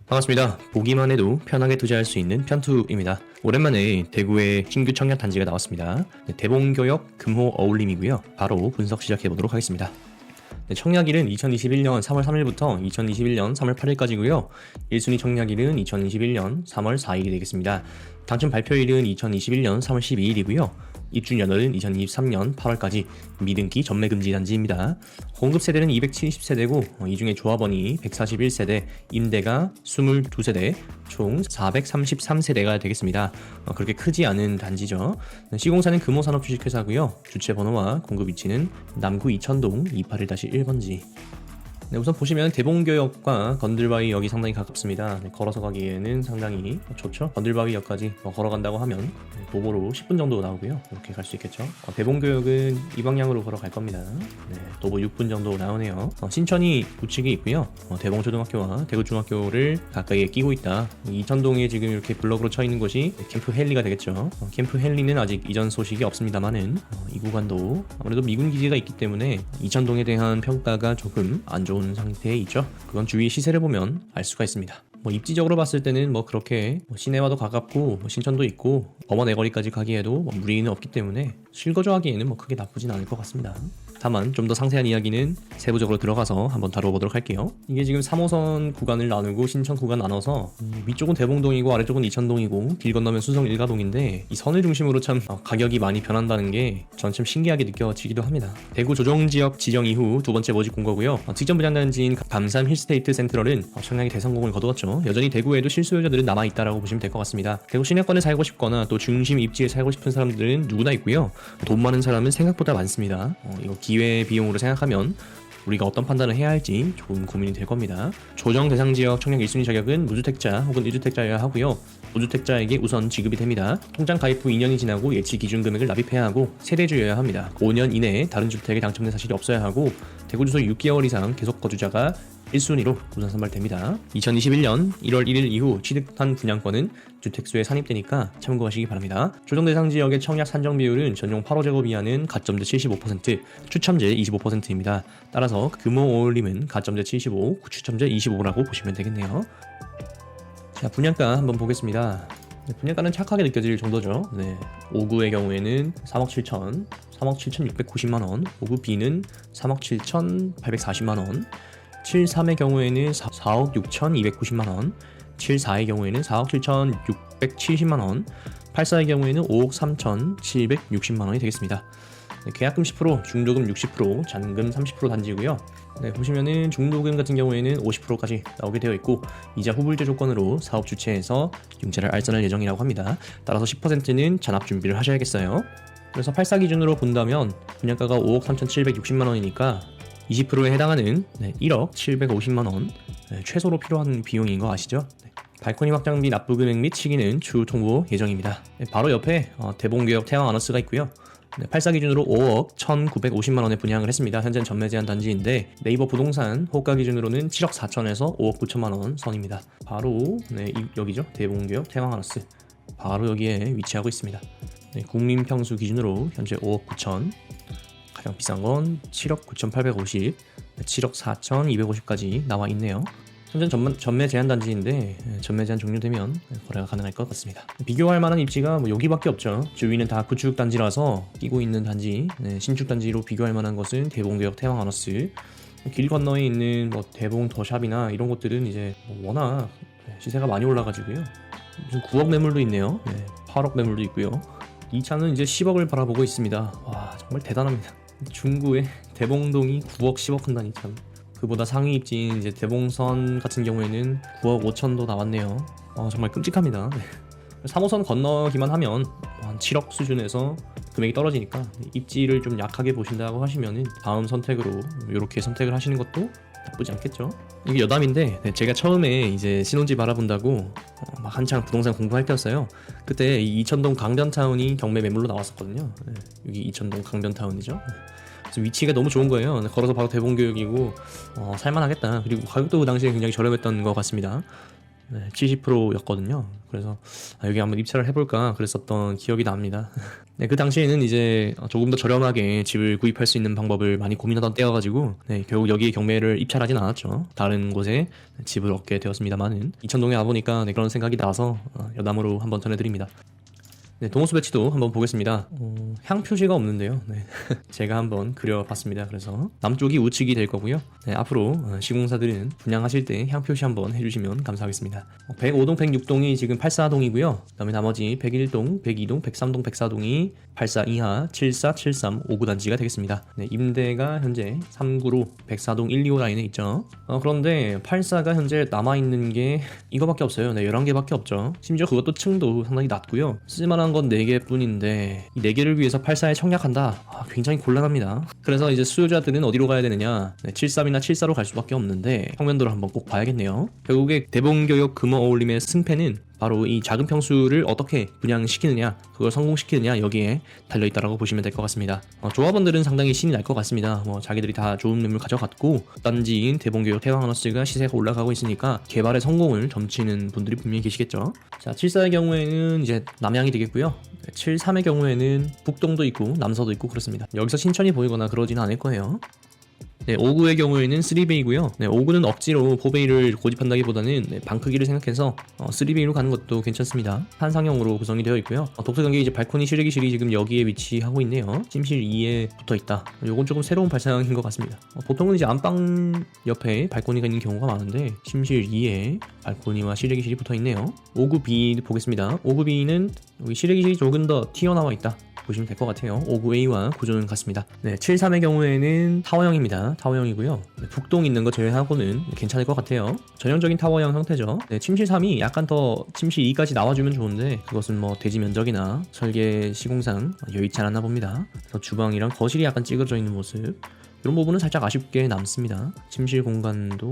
반갑습니다. 보기만 해도 편하게 투자할 수 있는 편투입니다. 오랜만에 대구의 신규 청약 단지가 나왔습니다. 대봉교역 금호 어울림이고요. 바로 분석 시작해 보도록 하겠습니다. 청약일은 2021년 3월 3일부터 2021년 3월 8일까지고요. 1순위 청약일은 2021년 3월 4일이 되겠습니다. 당첨 발표일은 2021년 3월 12일이고요. 입주 연도는 2023년 8월까지 미등기 전매 금지 단지입니다. 공급 세대는 270세대고 이 중에 조합원이 141세대, 임대가 22세대, 총 433세대가 되겠습니다. 그렇게 크지 않은 단지죠. 시공사는 금호산업 주식회사고요. 주체 번호와 공급 위치는 남구 이천동 281-1번지. 우선 보시면 대봉교역과 건들바위역이 상당히 가깝습니다. 걸어서 가기에는 상당히 좋죠. 건들바위역까지 걸어간다고 하면 도보로 10분 정도 나오고요. 이렇게 갈 수 있겠죠. 대봉교역은 이 방향으로 걸어갈 겁니다. 도보 6분 정도 나오네요. 신천이 우측에 있고요. 대봉초등학교와 대구중학교를 가까이에 끼고 있다. 이천동에 지금 이렇게 블럭으로 쳐 있는 곳이 캠프 헬리가 되겠죠. 캠프 헬리는 아직 이전 소식이 없습니다만은 이 구간도 아무래도 미군 기지가 있기 때문에 이천동에 대한 평가가 조금 안 좋은 상태에 있죠. 그건 주위 시세를 보면 알 수가 있습니다. 입지적으로 봤을 때는 그렇게 시내와도 가깝고 신천도 있고 범어 내거리까지 가기에도 무리는 없기 때문에 실거주하기에는 크게 나쁘진 않을 것 같습니다. 다만 좀 더 상세한 이야기는 세부적으로 들어가서 한번 다뤄보도록 할게요. 이게 지금 3호선 구간을 나누고 신천 구간 나눠서 위쪽은 대봉동이고 아래쪽은 이천동이고 길 건너면 수성 일가동인데 이 선을 중심으로 참 가격이 많이 변한다는 게 전 참 신기하게 느껴지기도 합니다. 대구 조정지역 지정 이후 두 번째 모집 공고고요. 직전 분양단지인 감삼 힐스테이트 센트럴은 청약이 대성공을 거두었죠. 여전히 대구에도 실수요자들은 남아있다라고 보시면 될 것 같습니다. 대구 시내권에 살고 싶거나 또 중심 입지에 살고 싶은 사람들은 누구나 있고요. 돈 많은 사람은 생각보다 많습니다. 이거 기회 비용으로 생각하면 우리가 어떤 판단을 해야 할지 조금 고민이 될 겁니다. 조정 대상 지역 청약 1순위 자격은 무주택자 혹은 1주택자여야 하고요. 무주택자에게 우선 지급이 됩니다. 통장 가입 후 2년이 지나고 예치 기준 금액을 납입해야 하고 세대주여야 합니다. 5년 이내에 다른 주택에 당첨된 사실이 없어야 하고 대구 주소 6개월 이상 계속 거주자가 1순위로 우선 선발됩니다. 2021년 1월 1일 이후 취득한 분양권은 주택수에 산입되니까 참고하시기 바랍니다. 조정 대상 지역의 청약 산정 비율은 전용 8호제곱 이하는 가점제 75%, 추첨제 25%입니다. 따라서 금호 어울림은 가점제 75, 추첨제 25라고 보시면 되겠네요. 자, 분양가 한번 보겠습니다. 분양가는 착하게 느껴질 정도죠. 5구의 경우에는 3억 7천, 3억 7,690만원, 5구 B는 3억 7,840만원, 73의 경우에는 4억 6,290만원, 74의 경우에는 4억 7,670만원, 84의 경우에는 5억 3,760만원이 되겠습니다. 계약금 10%, 중도금 60%, 잔금 30% 단지고요. 보시면은 중도금 같은 경우에는 50%까지 나오게 되어 있고 이자 후불제 조건으로 사업 주체에서 융자를 알선할 예정이라고 합니다. 따라서 10%는 잔압 준비를 하셔야겠어요. 그래서 84 기준으로 본다면 분양가가 5억 3,760만원이니까 20%에 해당하는 1억 750만원 최소로 필요한 비용인 거 아시죠? 발코니 확장비 납부 금액 및 시기는 추후 통보 예정입니다. 바로 옆에 대봉교역 태왕 아너스가 있고요. 84 기준으로 5억 1,950만원에 분양을 했습니다. 현재는 전매 제한 단지인데 네이버 부동산 호가 기준으로는 7억 4천에서 5억 9천만원 선입니다. 바로 여기죠. 대봉교역 태왕 아너스 바로 여기에 위치하고 있습니다. 국민평수 기준으로 현재 5억 9천, 가장 비싼 건 7억 9,850, 7억 4,250까지 나와 있네요. 현재 전매 제한 단지인데 전매 제한 종료되면 거래가 가능할 것 같습니다. 비교할 만한 입지가 여기밖에 없죠. 주위는 다 구축 단지라서 끼고 있는 단지, 신축 단지로 비교할 만한 것은 대봉교역 태왕 아너스, 길 건너에 있는 대봉 더샵이나 이런 곳들은 이제 워낙 시세가 많이 올라가지고요. 무슨 9억 매물도 있네요. 8억 매물도 있고요. 이 차는 이제 10억을 바라보고 있습니다. 와, 정말 대단합니다. 중구의 대봉동이 9억 10억 한다니 참. 그보다 상위 입지인 이제 대봉선 같은 경우에는 9억 5천도 나왔네요. 정말 끔찍합니다. 3호선 건너기만 하면 한 7억 수준에서 금액이 떨어지니까 입지를 좀 약하게 보신다고 하시면은 다음 선택으로 이렇게 선택을 하시는 것도 나쁘지 않겠죠. 이게 여담인데 제가 처음에 이제 신혼집 알아본다고 막 한창 부동산 공부할 때였어요. 그때 이 이천동 강변타운이 경매 매물로 나왔었거든요. 여기 이천동 강변타운이죠. 위치가 너무 좋은 거예요. 걸어서 바로 대봉교역이고 살만하겠다. 그리고 가격도 그 당시에 굉장히 저렴했던 것 같습니다. 네, 70%였거든요. 그래서 여기 한번 입찰을 해볼까 그랬었던 기억이 납니다. 네, 그 당시에는 이제 조금 더 저렴하게 집을 구입할 수 있는 방법을 많이 고민하던 때여가지고 네, 결국 여기에 경매를 입찰하진 않았죠. 다른 곳에 집을 얻게 되었습니다만은 이천동에 와보니까 네, 그런 생각이 나서 여담으로 한번 전해드립니다. 네, 동호수 배치도 한번 보겠습니다. 향 표시가 없는데요. 네. 제가 한번 그려봤습니다. 그래서 남쪽이 우측이 될 거고요. 네, 앞으로 시공사들은 분양하실 때 향 표시 한번 해주시면 감사하겠습니다. 105동, 106동이 지금 84동이고요. 그 다음에 나머지 101동, 102동, 103동, 104동이 84 이하 74, 73, 59 단지가 되겠습니다. 네, 임대가 현재 3구로 104동 1, 2호 라인에 있죠. 그런데 84가 현재 남아있는 게 이거밖에 없어요. 네, 11개밖에 없죠. 심지어 그것도 층도 상당히 낮고요. 쓸만한 건 4개 뿐인데 이 4개를 위해서 84에 청약한다? 굉장히 곤란합니다. 그래서 이제 수요자들은 어디로 가야 되느냐? 네, 73이나 74로 갈 수밖에 없는데 평면도를 한번 꼭 봐야겠네요. 결국에 대봉교역 금호 어울림의 승패는 바로 이 작은 평수를 어떻게 분양시키느냐, 그걸 성공시키느냐 여기에 달려있다라고 보시면 될 것 같습니다. 조합원들은 상당히 신이 날 것 같습니다. 자기들이 다 좋은 매물 가져갔고 단지인 대봉교역 태광하우스가 시세가 올라가고 있으니까 개발의 성공을 점치는 분들이 분명히 계시겠죠. 자, 74의 경우에는 이제 남양이 되겠고요. 73의 경우에는 북동도 있고 남서도 있고 그렇습니다. 여기서 신천이 보이거나 그러지는 않을 거예요. 네, 5구의 경우에는 3베이고요. 네, 5구는 억지로 4베이를 고집한다기보다는 네, 방 크기를 생각해서 3베이로 가는 것도 괜찮습니다. 한상형으로 구성이 되어 있고요. 독특한 게 이제 발코니 실외기실이 지금 여기에 위치하고 있네요. 침실 2에 붙어 있다. 요건 조금 새로운 발상인 것 같습니다. 보통은 이제 안방 옆에 발코니가 있는 경우가 많은데 침실 2에 발코니와 실외기실이 붙어 있네요. 5구 B 보겠습니다. 5구 B는 여기 실외기실이 조금 더 튀어나와 있다 보시면 될 것 같아요. 59A와 구조는 같습니다. 네, 73의 경우에는 타워형입니다. 타워형이고요. 네, 북동 있는 거 제외하고는 괜찮을 것 같아요. 전형적인 타워형 형태죠. 네, 침실 3이 약간 더 침실 2까지 나와주면 좋은데 그것은 뭐 대지 면적이나 설계 시공상 여의치 않았나 봅니다. 그래서 주방이랑 거실이 약간 찌그러져 있는 모습, 이런 부분은 살짝 아쉽게 남습니다. 침실 공간도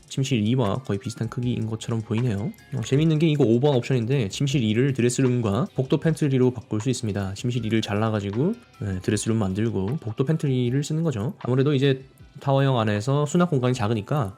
침실 2와 거의 비슷한 크기인 것처럼 보이네요. 재밌는 게 이거 5번 옵션인데 침실 2를 드레스룸과 복도 팬트리로 바꿀 수 있습니다. 침실 2를 잘라가지고 드레스룸 만들고 복도 팬트리를 쓰는 거죠. 아무래도 이제 타워형 안에서 수납 공간이 작으니까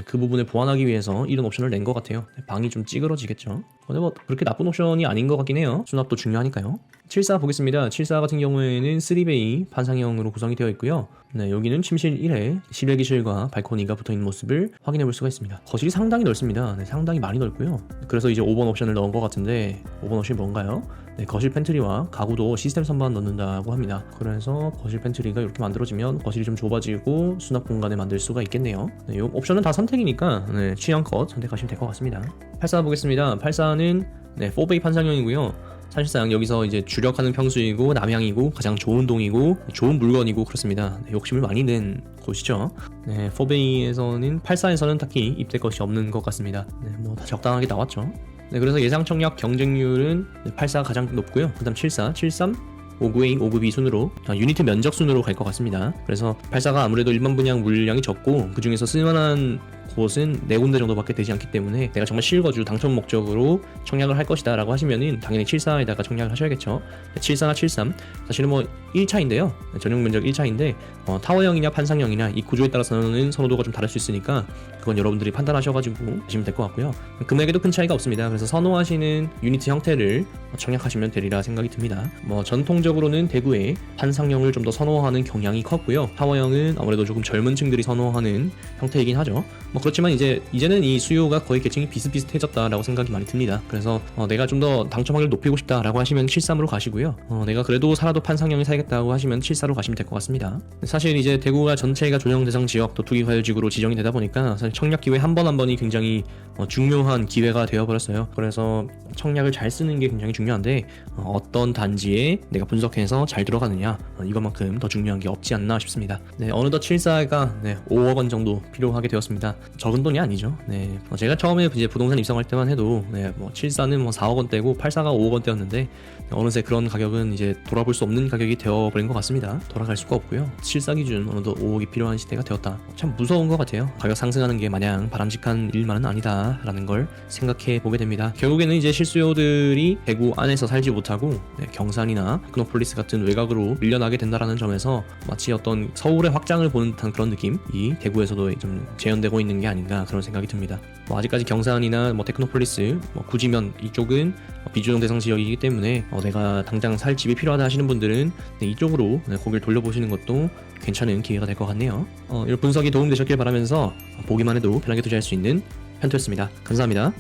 그 부분을 보완하기 위해서 이런 옵션을 낸 것 같아요. 방이 좀 찌그러지겠죠. 근데 뭐 그렇게 나쁜 옵션이 아닌 것 같긴 해요. 수납도 중요하니까요. 74 보겠습니다. 74 같은 경우에는 3베이 판상형으로 구성이 되어 있고요. 네, 여기는 침실 1에 실외기실과 발코니가 붙어있는 모습을 확인해 볼 수가 있습니다. 거실이 상당히 넓습니다. 네, 상당히 많이 넓고요. 그래서 이제 5번 옵션을 넣은 것 같은데 5번 옵션이 뭔가요? 네, 거실 팬트리와 가구도 시스템 선반 넣는다고 합니다. 그래서 거실 팬트리가 이렇게 만들어지면 거실이 좀 좁아지고 수납 공간을 만들 수가 있겠네요. 네, 이 옵션은 다 선택이니까 네, 취향껏 선택하시면 될 것 같습니다. 84 보겠습니다. 84는 4베이 판상형이고요. 사실상 여기서 이제 주력하는 평수이고 남향이고 가장 좋은 동이고 좋은 물건이고 그렇습니다. 네, 욕심을 많이 낸 곳이죠. 네, 4베이에서는 84에서는 딱히 입될 것이 없는 것 같습니다. 네, 뭐 다 적당하게 나왔죠. 네, 그래서 예상 청약 경쟁률은 84가 가장 높고요. 그 다음 74, 73, 59A, 59B 순으로 유니트 면적 순으로 갈 것 같습니다. 그래서 84가 아무래도 일반 분양 물량이 적고 그 중에서 쓸만한 곳은 4군데 정도밖에 되지 않기 때문에 내가 정말 실거주 당첨 목적으로 청약을 할 것이다 라고 하시면은 당연히 74에다가 청약을 하셔야겠죠. 74나 73 사실은 뭐 1차인데요. 전용 면적 1차인데 타워형이냐 판상형이냐 이 구조에 따라서는 선호도가 좀 다를 수 있으니까 그건 여러분들이 판단하셔가지고 하시면 될 것 같고요. 금액에도 큰 차이가 없습니다. 그래서 선호하시는 유니트 형태를 청약하시면 되리라 생각이 듭니다. 뭐 전통적으로는 대구에 판상형을 좀 더 선호하는 경향이 컸고요. 타워형은 아무래도 조금 젊은 층들이 선호하는 형태이긴 하죠. 뭐 그렇지만 이제는 이 수요가 거의 계층이 비슷비슷해졌다라고 생각이 많이 듭니다. 그래서 내가 좀 더 당첨 확률을 높이고 싶다라고 하시면 73으로 가시고요. 내가 그래도 살아도 판상형이 살겠다고 하시면 74로 가시면 될 것 같습니다. 사실 이제 대구가 전체가 조정 대상 지역 또 투기과열지구로 지정이 되다 보니까 사실 청약 기회 한 번 한 번이 굉장히 중요한 기회가 되어버렸어요. 그래서 청약을 잘 쓰는 게 굉장히 중요한데 어떤 단지에 내가 분석해서 잘 들어가느냐 이것만큼 더 중요한 게 없지 않나 싶습니다. 네, 어느덧 74가 5억 원 정도 필요하게 되었습니다. 적은 돈이 아니죠. 네, 제가 처음에 이제 부동산 입성할 때만 해도 74는 4억 원대고 84가 5억 원대였는데 어느새 그런 가격은 이제 돌아볼 수 없는 가격이 되어버린 것 같습니다. 돌아갈 수가 없고요. 74 기준 어느덧 5억이 필요한 시대가 되었다. 참 무서운 것 같아요. 가격 상승하는 게 마냥 바람직한 일만은 아니다라는 걸 생각해 보게 됩니다. 결국에는 이제 실수요들이 대구 안에서 살지 못하고 경산이나 크노폴리스 같은 외곽으로 밀려나게 된다라는 점에서 마치 어떤 서울의 확장을 보는 듯한 그런 느낌이 대구에서도 좀 재현되고 있는 있는 게 아닌가 그런 생각이 듭니다. 아직까지 경산이나 테크노폴리스, 구지면 이쪽은 비조정 대상 지역이기 때문에 내가 당장 살 집이 필요하다 하시는 분들은 이쪽으로 고개를 돌려보시는 것도 괜찮은 기회가 될 것 같네요. 이런 분석이 도움되셨길 바라면서 보기만 해도 편하게 투자할 수 있는 편투였습니다. 감사합니다.